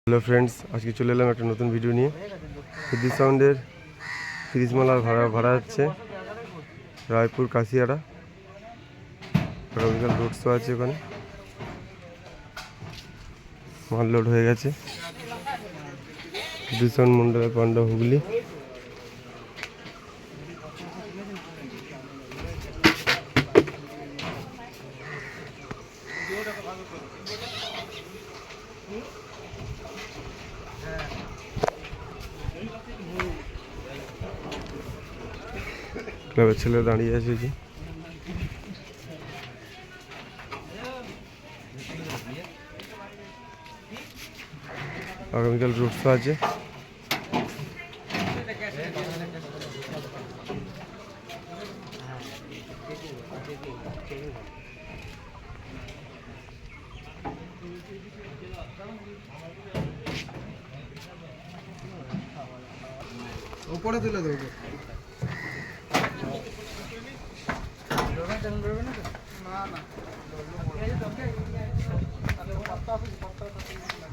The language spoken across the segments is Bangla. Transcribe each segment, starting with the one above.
হ্যালো ফ্রেন্ডস, আজকে চলে এলাম একটা নতুন ভিডিও নিয়ে। বিদ্যুৎ সাউন্ডের 30 মালার ভাড়া যাচ্ছে রায়পুর কাশিয়াড়া। আগামীকাল রোড শো আছে, ওখানে মাল লোড হয়ে গেছে। বিদ্যুৎ সাউন্ড মন্ডলের পান্ডা, হুগলি। ক্লাবের ছেলে দাঁড়িয়ে আছে যে। আগামীকাল রোড শো আছে। উপরে তুলে দেবো।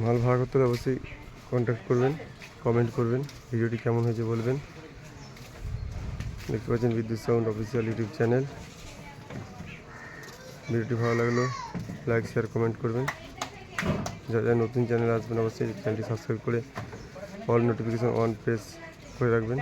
মাল ভাড়া করতে হলে অবশ্যই কন্ট্যাক্ট করবেন, কমেন্ট করবেন, ভিডিওটি কেমন হয়েছে বলবেন। দেখতে পাচ্ছেন বিদ্যুৎ সাউন্ড অফিসিয়াল ইউটিউব চ্যানেল। ভিডিওটি ভালো লাগলো লাইক, শেয়ার, কমেন্ট করবেন। যারা নতুন চ্যানেল আসবেন অবশ্যই চ্যানেলটি সাবস্ক্রাইব করে অল নোটিফিকেশন অন প্রেস করে রাখবেন।